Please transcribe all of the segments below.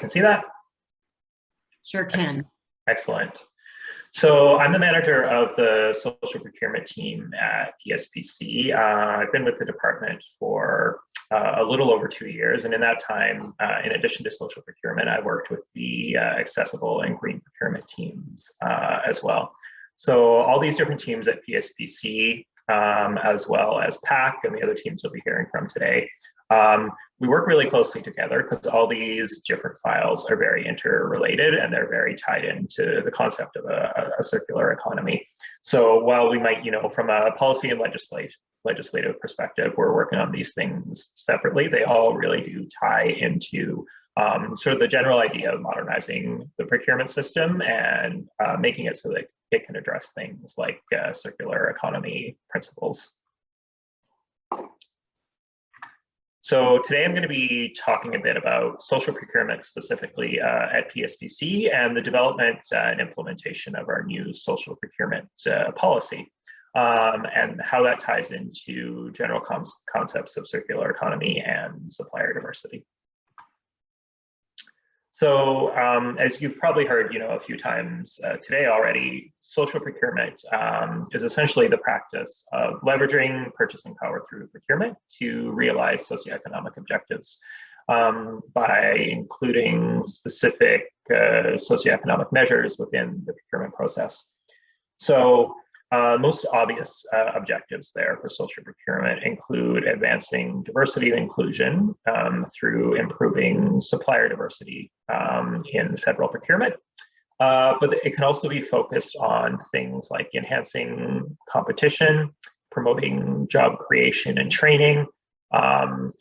can see that? Sure can. Excellent. So I'm the manager of the social procurement team at PSPC. I've been with the department for a little over 2 years. And in that time, in addition to social procurement, I worked with the accessible and green procurement teams as well. So all these different teams at PSPC, as well as PAC and the other teams you'll be hearing from today, we work really closely together because all these different files are very interrelated and they're very tied into the concept of a circular economy. So while we might, from a policy and legislative perspective, we're working on these things separately, they all really do tie into sort of the general idea of modernizing the procurement system and making it so that it can address things like circular economy principles. So today I'm going to be talking a bit about social procurement specifically at PSPC and the development and implementation of our new social procurement policy and how that ties into general concepts of circular economy and supplier diversity. So as you've probably heard, a few times today already, social procurement is essentially the practice of leveraging purchasing power through procurement to realize socioeconomic objectives by including specific socioeconomic measures within the procurement process. So most obvious objectives there for social procurement include advancing diversity and inclusion through improving supplier diversity in federal procurement. But it can also be focused on things like enhancing competition, promoting job creation and training,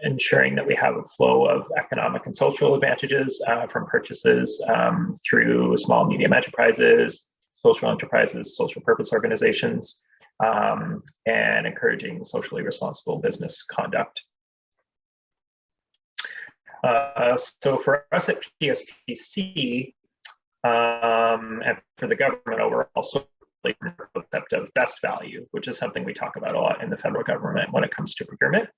ensuring that we have a flow of economic and social advantages from purchases through small, medium enterprises, social enterprises, social purpose organizations, and encouraging socially responsible business conduct. So for us at PSPC, and for the government overall, so the concept of best value, which is something we talk about a lot in the federal government when it comes to procurement.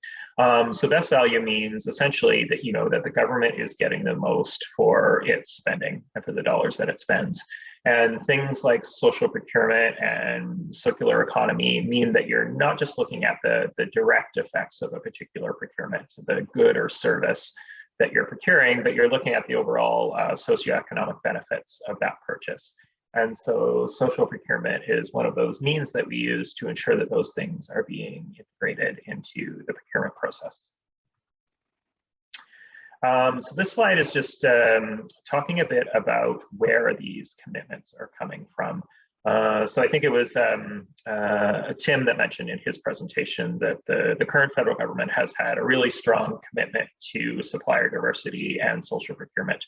So best value means essentially that that the government is getting the most for its spending and for the dollars that it spends. And things like social procurement and circular economy mean that you're not just looking at the direct effects of a particular procurement, the good or service that you're procuring, but you're looking at the overall socioeconomic benefits of that purchase. And so social procurement is one of those means that we use to ensure that those things are being integrated into the procurement process. So this slide is just talking a bit about where these commitments are coming from. So I think it was Tim that mentioned in his presentation that the current federal government has had a really strong commitment to supplier diversity and social procurement.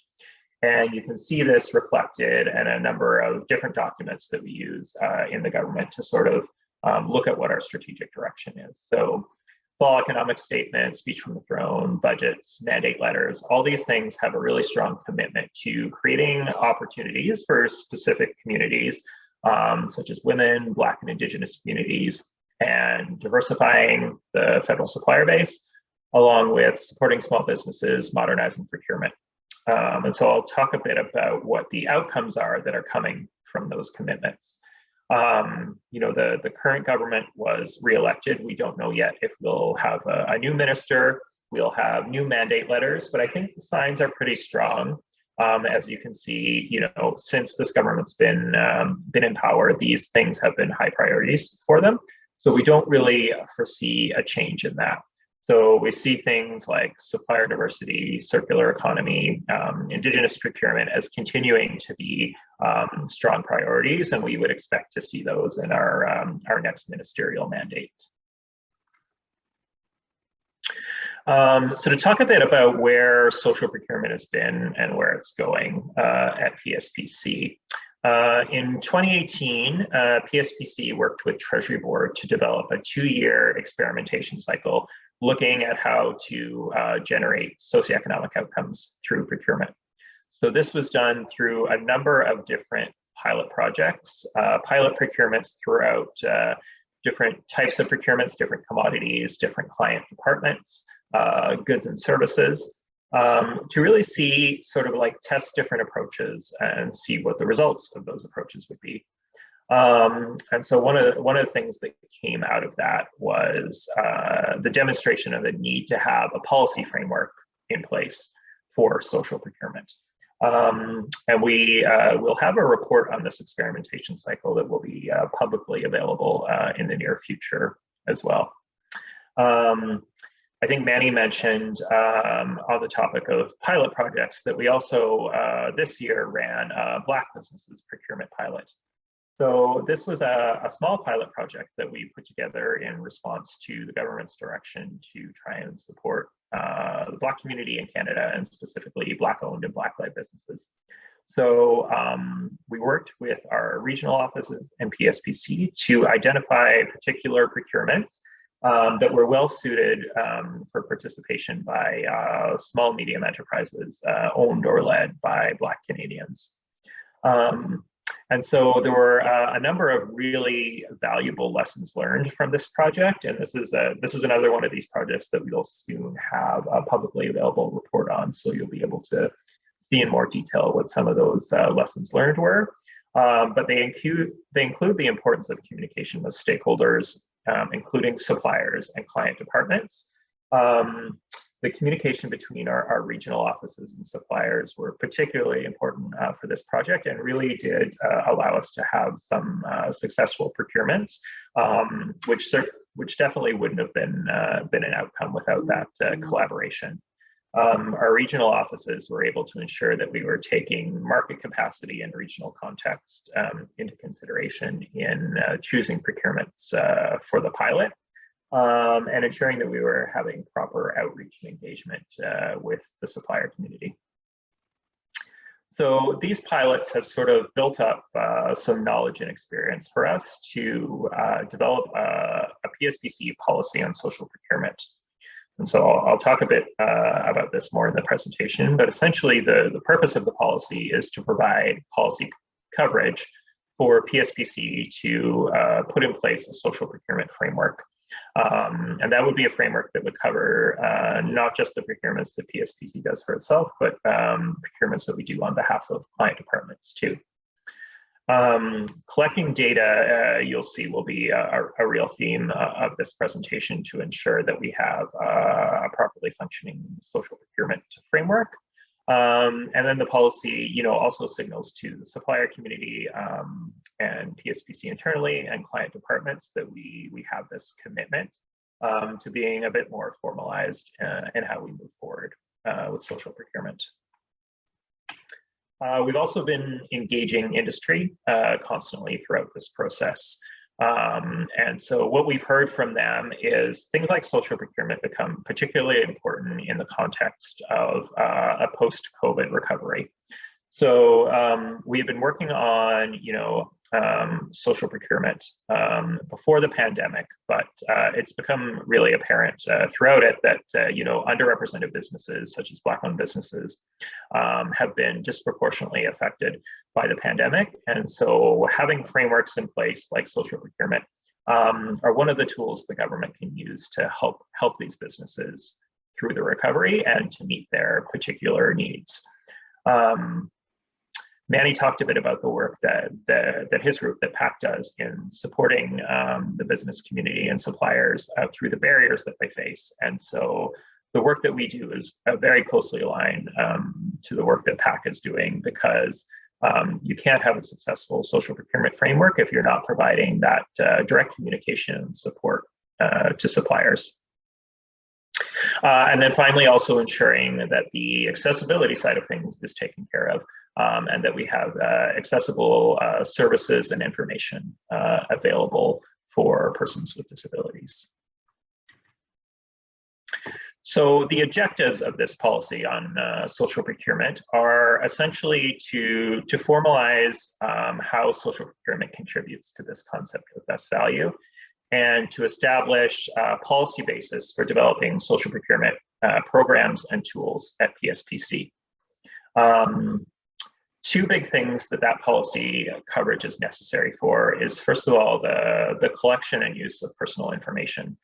And you can see this reflected in a number of different documents that we use in the government to sort of look at what our strategic direction is. So fall economic statements, speech from the throne, budgets, mandate letters, all these things have a really strong commitment to creating opportunities for specific communities, such as women, Black and Indigenous communities, and diversifying the federal supplier base, along with supporting small businesses, modernizing procurement. And so I'll talk a bit about what the outcomes are that are coming from those commitments. The current government was reelected. We don't know yet if we'll have a new minister, we'll have new mandate letters, but I think the signs are pretty strong. As you can see, since this government's been in power, these things have been high priorities for them. So we don't really foresee a change in that. So we see things like supplier diversity, circular economy, Indigenous procurement as continuing to be strong priorities, and we would expect to see those in our next ministerial mandate. So to talk a bit about where social procurement has been and where it's going at PSPC. In 2018, PSPC worked with Treasury Board to develop a 2-year experimentation cycle looking at how to generate socioeconomic outcomes through procurement. So this was done through a number of different pilot projects, pilot procurements throughout different types of procurements, different commodities, different client departments, goods and services. to really see sort of like test different approaches and see what the results of those approaches would be. And so one of the things that came out of that was the demonstration of the need to have a policy framework in place for social procurement. And we will have a report on this experimentation cycle that will be publicly available in the near future as well. I think Manny mentioned on the topic of pilot projects that we also this year ran a Black businesses procurement pilot. So this was a small pilot project that we put together in response to the government's direction to try and support the Black community in Canada, and specifically Black-owned and Black-led businesses. So we worked with our regional offices and PSPC to identify particular procurements that were well suited for participation by small medium enterprises owned or led by Black Canadians. And so there were a number of really valuable lessons learned from this project, and this is another one of these projects that we'll soon have a publicly available report on, so you'll be able to see in more detail what some of those lessons learned were. But they include the importance of communication with stakeholders, including suppliers and client departments. The communication between our regional offices and suppliers were particularly important for this project, and really did allow us to have some successful procurements, which definitely wouldn't have been an outcome without that collaboration. Our regional offices were able to ensure that we were taking market capacity and regional context into consideration in choosing procurements for the pilot. And ensuring that we were having proper outreach and engagement with the supplier community. So these pilots have sort of built up some knowledge and experience for us to develop a PSPC policy on social procurement. And so I'll talk a bit about this more in the presentation, but essentially the purpose of the policy is to provide policy coverage for PSPC to put in place a social procurement framework. And that would be a framework that would cover not just the procurements that PSPC does for itself, but procurements that we do on behalf of client departments too. Collecting data, you'll see, will be a real theme of this presentation to ensure that we have a properly functioning social procurement framework. And then the policy, also signals to the supplier community and PSPC internally and client departments that we have this commitment to being a bit more formalized in how we move forward with social procurement. We've also been engaging industry constantly throughout this process. And so what we've heard from them is things like social procurement become particularly important in the context of a post-COVID recovery. So we've been working on, social procurement before the pandemic, but it's become really apparent throughout it that, underrepresented businesses such as Black-owned businesses have been disproportionately affected by the pandemic. And so having frameworks in place like social procurement are one of the tools the government can use to help these businesses through the recovery and to meet their particular needs. Manny talked a bit about the work that his group, that PAC, does in supporting the business community and suppliers through the barriers that they face. And so the work that we do is very closely aligned to the work that PAC is doing, because you can't have a successful social procurement framework if you're not providing that direct communication and support to suppliers. And then finally, also ensuring that the accessibility side of things is taken care of, and that we have accessible services and information available for persons with disabilities. So the objectives of this policy on social procurement are essentially to formalize how social procurement contributes to this concept of best value, and to establish a policy basis for developing social procurement programs and tools at PSPC. Two big things that policy coverage is necessary for is, first of all, the collection and use of personal information.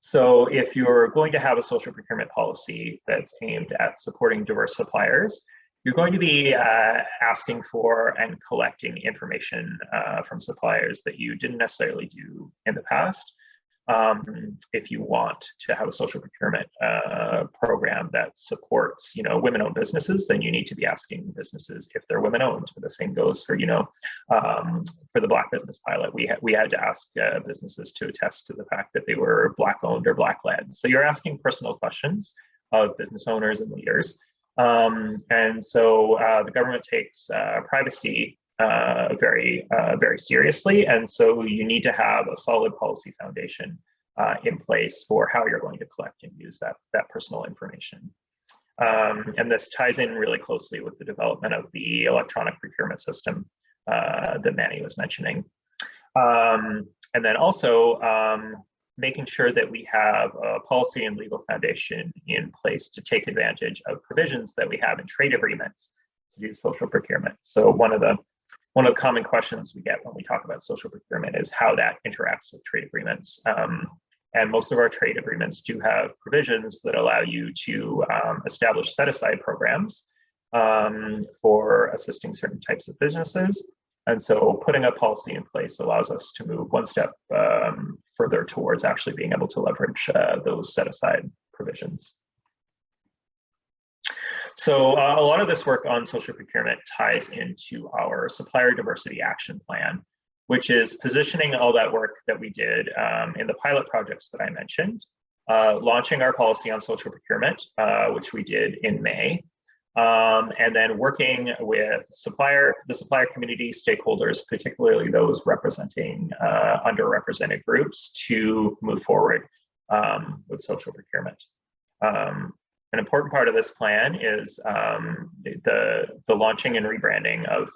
So if you're going to have a social procurement policy that's aimed at supporting diverse suppliers, you're going to be asking for and collecting information from suppliers that you didn't necessarily do in the past. If you want to have a social procurement program that supports, women-owned businesses, then you need to be asking businesses if they're women-owned. The same goes for, for the Black business pilot. We had to ask businesses to attest to the fact that they were Black-owned or Black-led. So you're asking personal questions of business owners and leaders. And so the government takes privacy very seriously, and so you need to have a solid policy foundation in place for how you're going to collect and use that personal information. And this ties in really closely with the development of the electronic procurement system that Manny was mentioning. And then also making sure that we have a policy and legal foundation in place to take advantage of provisions that we have in trade agreements to do social procurement. So one of the common questions we get when we talk about social procurement is how that interacts with trade agreements. And most of our trade agreements do have provisions that allow you to establish set-aside programs for assisting certain types of businesses. And so putting a policy in place allows us to move one step further towards actually being able to leverage those set-aside provisions. So a lot of this work on social procurement ties into our supplier diversity action plan, which is positioning all that work that we did in the pilot projects that I mentioned, launching our policy on social procurement, which we did in May, and then working with the supplier community stakeholders, particularly those representing underrepresented groups, to move forward with social procurement. An important part of this plan is the launching and rebranding of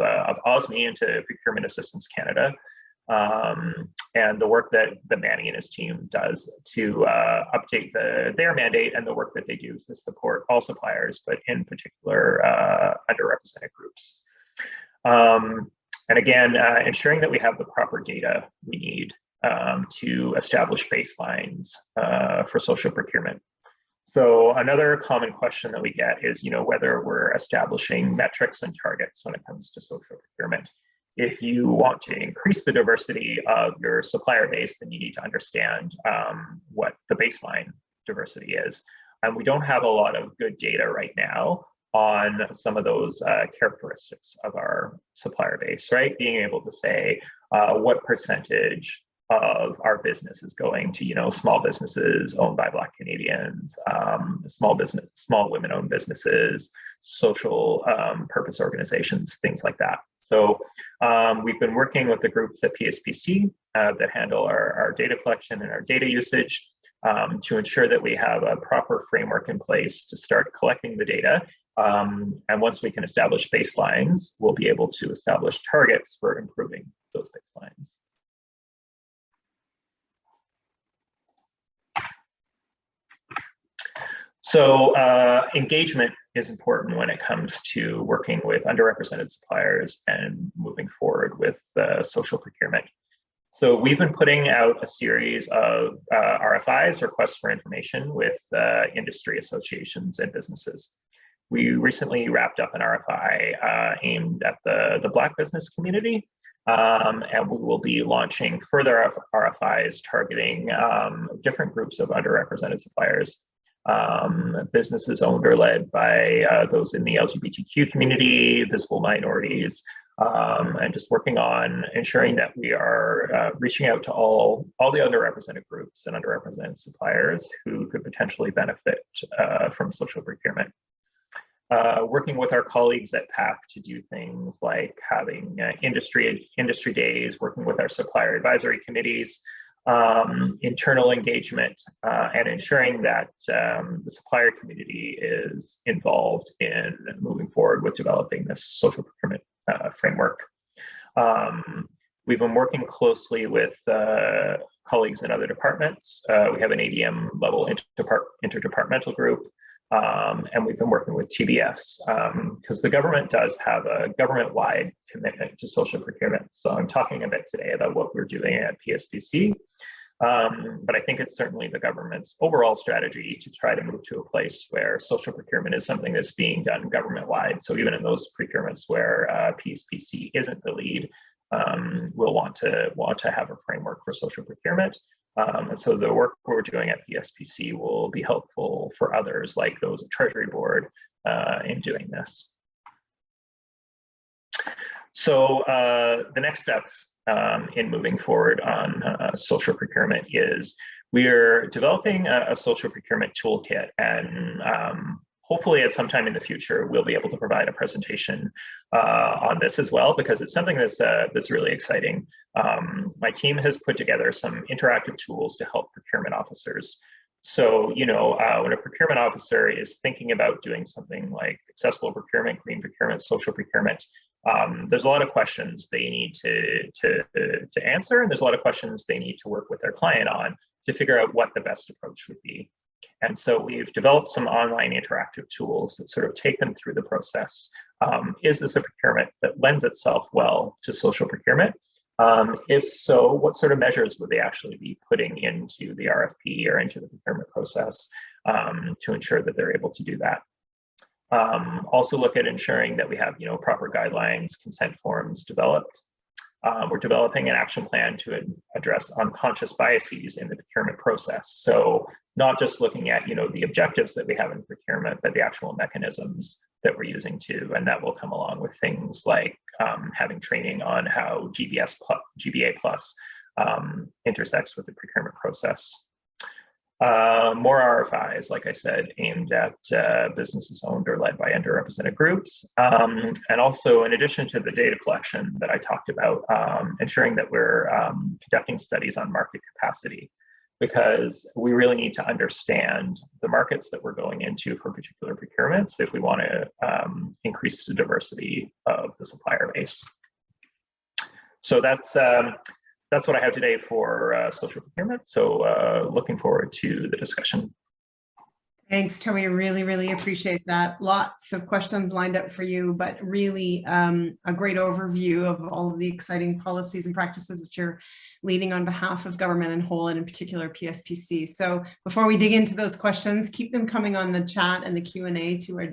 OSME into Procurement Assistance Canada, and the work that Manny and his team does to update their mandate and the work that they do to support all suppliers, but in particular underrepresented groups. And again, ensuring that we have the proper data we need to establish baselines for social procurement. So another common question that we get is, whether we're establishing metrics and targets when it comes to social procurement. If you want to increase the diversity of your supplier base, then you need to understand what the baseline diversity is. And we don't have a lot of good data right now on some of those characteristics of our supplier base, right? Being able to say what percentage of our business is going to, small businesses owned by Black Canadians, small women-owned businesses, social purpose organizations, things like that. So we've been working with the groups at PSPC that handle our data collection and our data usage to ensure that we have a proper framework in place to start collecting the data. And once we can establish baselines, we'll be able to establish targets for improving those baselines. So engagement is important when it comes to working with underrepresented suppliers and moving forward with social procurement. So we've been putting out a series of RFIs, requests for information, with industry associations and businesses. We recently wrapped up an RFI aimed at the Black business community, and we will be launching further RFIs targeting different groups of underrepresented suppliers. Businesses owned or led by those in the LGBTQ community, visible minorities, and just working on ensuring that we are reaching out to all the underrepresented groups and underrepresented suppliers who could potentially benefit from social procurement. Working with our colleagues at PAC to do things like having industry days, working with our supplier advisory committees, internal engagement, and ensuring that the supplier community is involved in moving forward with developing this social procurement framework. We've been working closely with colleagues in other departments. We have an ADM level interdepartmental group, and we've been working with TBS because the government does have a government-wide commitment to social procurement. So I'm talking a bit today about what we're doing at PSPC, But I think it's certainly the government's overall strategy to try to move to a place where social procurement is something that's being done government-wide. So even in those procurements where PSPC isn't the lead, we'll want to have a framework for social procurement. And so the work we're doing at PSPC will be helpful for others like those at Treasury Board in doing this. So the next steps in moving forward on social procurement is we're developing a social procurement toolkit, and hopefully at some time in the future we'll be able to provide a presentation on this as well, because it's something that's really exciting. My team has put together some interactive tools to help procurement officers. So, when a procurement officer is thinking about doing something like accessible procurement, green procurement, social procurement, there's a lot of questions they need to answer, and there's a lot of questions they need to work with their client on to figure out what the best approach would be. And so we've developed some online interactive tools that sort of take them through the process. Is this a procurement that lends itself well to social procurement? If so, what sort of measures would they actually be putting into the RFP or into the procurement process to ensure that they're able to do that? Also look at ensuring that we have proper guidelines, consent forms developed. We're developing an action plan to address unconscious biases in the procurement process. So not just looking at the objectives that we have in procurement, but the actual mechanisms that we're using too. And that will come along with things like having training on how GBA plus intersects with the procurement process. More RFIs, like I said, aimed at businesses owned or led by underrepresented groups. And also, in addition to the data collection that I talked about, ensuring that we're conducting studies on market capacity, because we really need to understand the markets that we're going into for particular procurements if we want to increase the diversity of the supplier base. So that's what I have today for social procurement. So looking forward to the discussion. Thanks, Toby. I really, really appreciate that. Lots of questions lined up for you, but really a great overview of all of the exciting policies and practices that you're leading on behalf of government in whole, and in particular PSPC. So before we dig into those questions, keep them coming on the chat and the Q&A to our